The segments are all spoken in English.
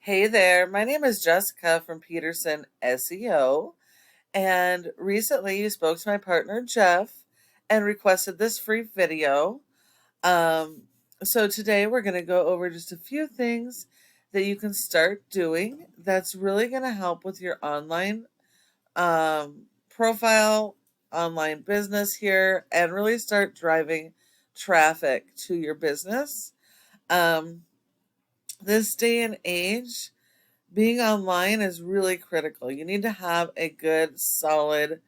Hey there, my name is Jessica from Peterson SEO, and recently you spoke to my partner Jeff and requested this free video. Um, so today we're going to go over just a few things that you can start doing that's really going to help with your online profile, online business here, and really start driving traffic to your business. Um, this day and age, being online is really critical. You need to have a good, solid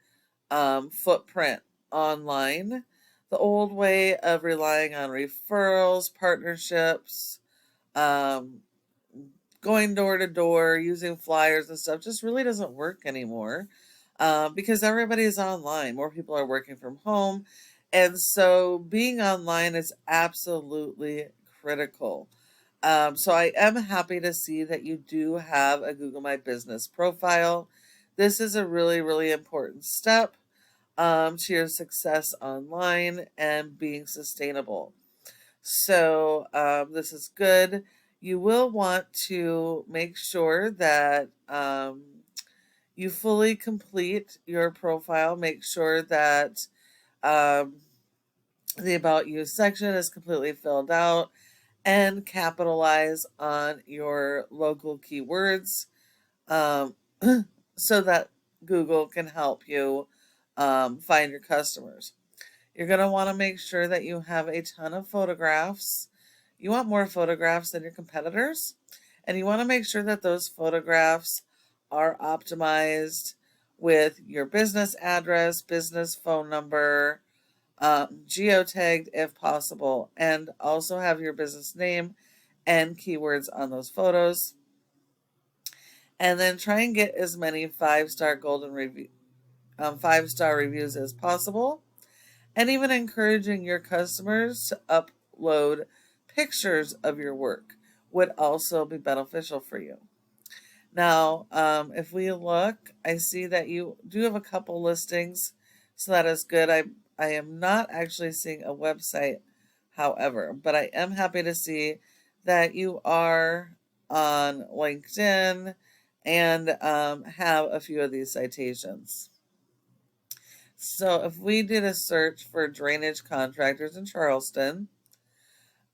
footprint online. The old way of relying on referrals, partnerships, um, going door to door, using flyers and stuff just really doesn't work anymore because everybody is online. More people are working from home. And so being online is absolutely critical. So I am happy to see that you do have a Google My Business profile. This is a really, really important step to your success online and being sustainable. So this is good. You will want to make sure that you fully complete your profile. Make sure that um, the About You section is completely filled out and capitalize on your local keywords um, so that Google can help you find your customers. You're going to want to make sure that you have a ton of photographs. You want more photographs than your competitors, and you want to make sure that those photographs are optimized with your business address, business phone number, geotagged if possible, and also have your business name and keywords on those photos. And then try and get as many five-star reviews as possible, and even encouraging your customers to upload pictures of your work would also be beneficial for you. Now, if we look, I see that you do have a couple listings, so that is good. I am not actually seeing a website, however, but I am happy to see that you are on LinkedIn and have a few of these citations. So if we did a search for drainage contractors in Charleston,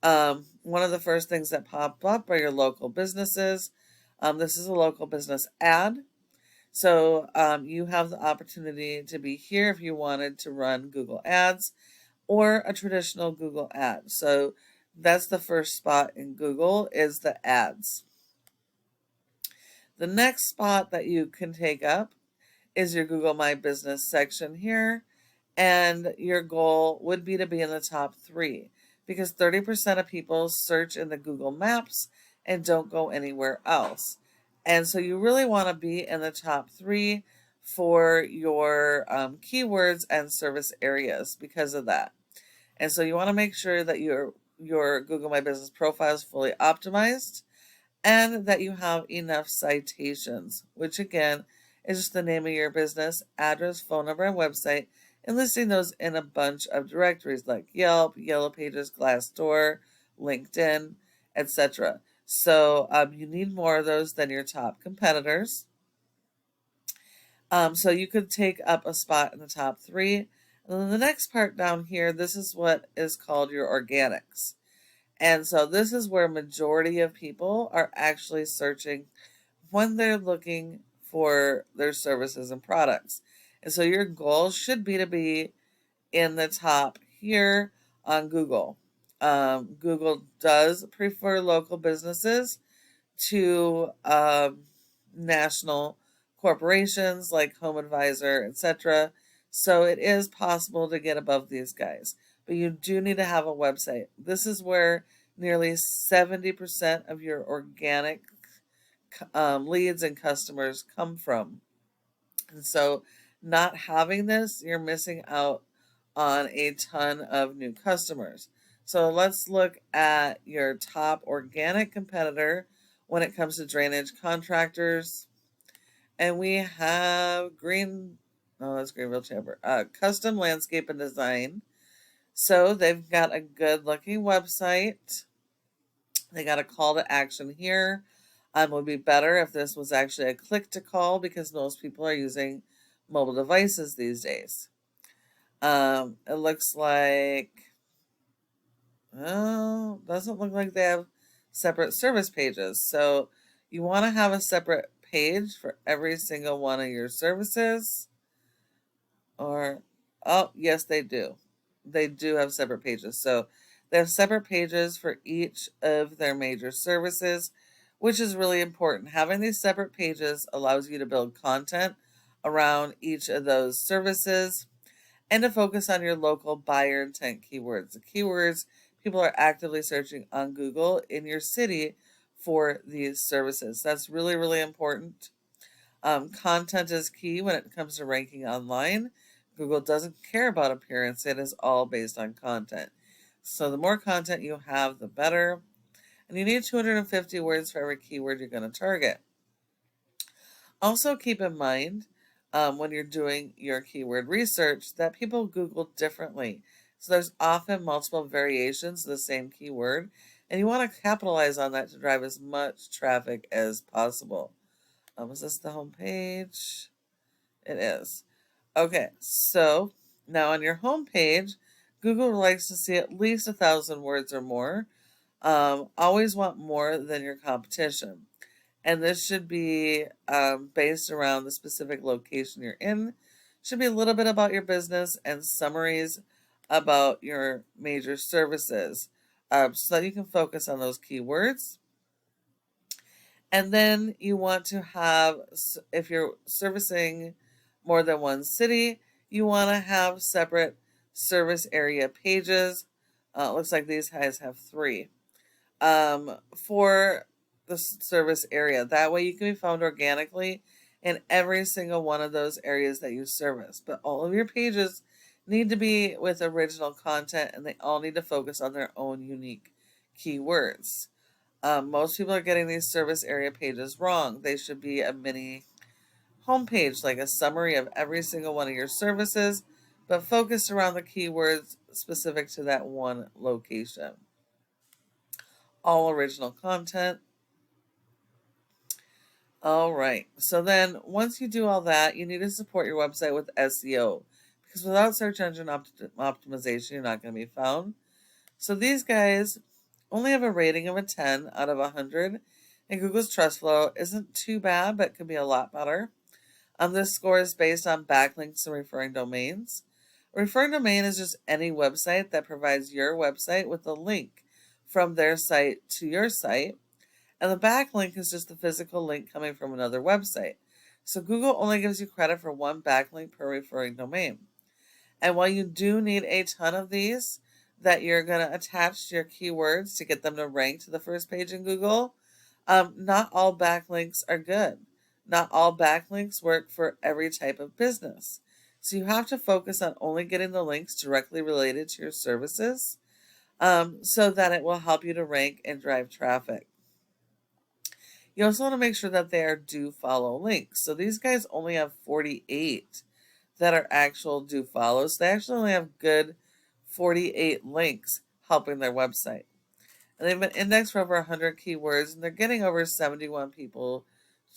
one of the first things that pop up are your local businesses. This is a local business ad. So you have the opportunity to be here if you wanted to run Google Ads or a traditional Google ad. So that's the first spot in Google is the ads. The next spot that you can take up is your Google My Business section here. And your goal would be to be in the top 3 because 30% of people search in the Google Maps and don't go anywhere else. And so you really want to be in the top 3 for your keywords and service areas because of that. And so you want to make sure that your Google My Business profile is fully optimized and that you have enough citations, which again is just the name of your business, address, phone number, and website, and listing those in a bunch of directories like Yelp, Yellow Pages, Glassdoor, LinkedIn, etc. So you need more of those than your top competitors. So you could take up a spot in the top 3. And then the next part down here, this is what is called your organics. And so this is where majority of people are actually searching when they're looking for their services and products. And so your goal should be to be in the top here on Google. Google does prefer local businesses to national corporations like Home Advisor, etc. So it is possible to get above these guys, but you do need to have a website. This is where nearly 70% of your organic leads and customers come from. And so not having this, you're missing out on a ton of new customers. So let's look at your top organic competitor when it comes to drainage contractors. And we have that's Greenville Chamber, Custom Landscape and Design. So they've got a good looking website. They got a call to action here. Would be better if this was actually a click to call because most people are using mobile devices these days. It looks like, oh, doesn't look like they have separate service pages. So you want to have a separate page for every single one of your services. Or, oh, yes, they do. They do have separate pages. So they have separate pages for each of their major services, which is really important. Having these separate pages allows you to build content around each of those services and to focus on your local buyer intent keywords. The keywords people are actively searching on Google in your city for these services. That's really, really important. Content is key when it comes to ranking online. Google doesn't care about appearance, it is all based on content. So the more content you have, the better. And you need 250 words for every keyword you're going to target. Also, keep in mind when you're doing your keyword research that people Google differently. So there's often multiple variations of the same keyword, and you want to capitalize on that to drive as much traffic as possible. Is this the home page? It is. Okay, so now on your home page, Google likes to see at least 1,000 words or more. Always want more than your competition. And this should be based around the specific location you're in. Should be a little bit about your business and summaries about your major services so that you can focus on those keywords. And then you want to have, if you're servicing more than one city, you want to have separate service area pages. Looks like these guys have 3 for the service area. That way you can be found organically in every single one of those areas that you service. But all of your pages need to be with original content and they all need to focus on their own unique keywords. Most people are getting these service area pages wrong. They should be a mini homepage, like a summary of every single one of your services, but focused around the keywords specific to that one location. All original content. All right. So then once you do all that, you need to support your website with SEO because without search engine optimization, you're not going to be found. So these guys only have a rating of a 10 out of 100, and Google's trust flow isn't too bad, but could be a lot better. This score is based on backlinks and referring domains. A referring domain is just any website that provides your website with a link from their site to your site, and the backlink is just the physical link coming from another website. So Google only gives you credit for one backlink per referring domain. And while you do need a ton of these that you're going to attach to your keywords to get them to rank to the first page in Google, not all backlinks are good. Not all backlinks work for every type of business. So you have to focus on only getting the links directly related to your services so that it will help you to rank and drive traffic. You also want to make sure that they are do follow links. So these guys only have 48 that are actual do follows. They actually only have good 48 links helping their website. And they've been indexed for over 100 keywords, and they're getting over 71 people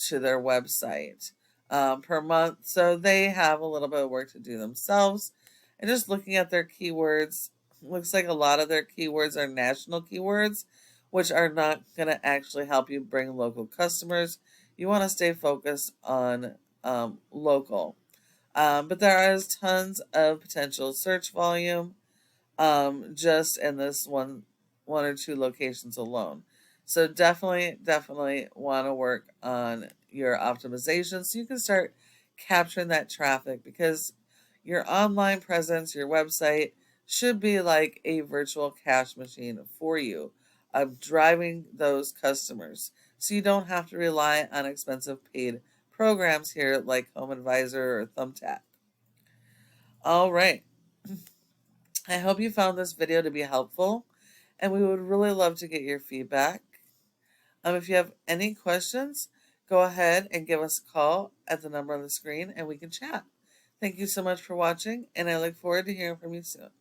to their website per month. So they have a little bit of work to do themselves. And just looking at their keywords, looks like a lot of their keywords are national keywords, which are not going to actually help you bring local customers. You want to stay focused on local. But there is tons of potential search volume just in this one or two locations alone. So definitely want to work on your optimization so you can start capturing that traffic, because your online presence, your website should be like a virtual cash machine for you of driving those customers. So you don't have to rely on expensive paid programs here like Home Advisor or Thumbtack. All right. I hope you found this video to be helpful, and we would really love to get your feedback. If you have any questions, go ahead and give us a call at the number on the screen and we can chat. Thank you so much for watching, and I look forward to hearing from you soon.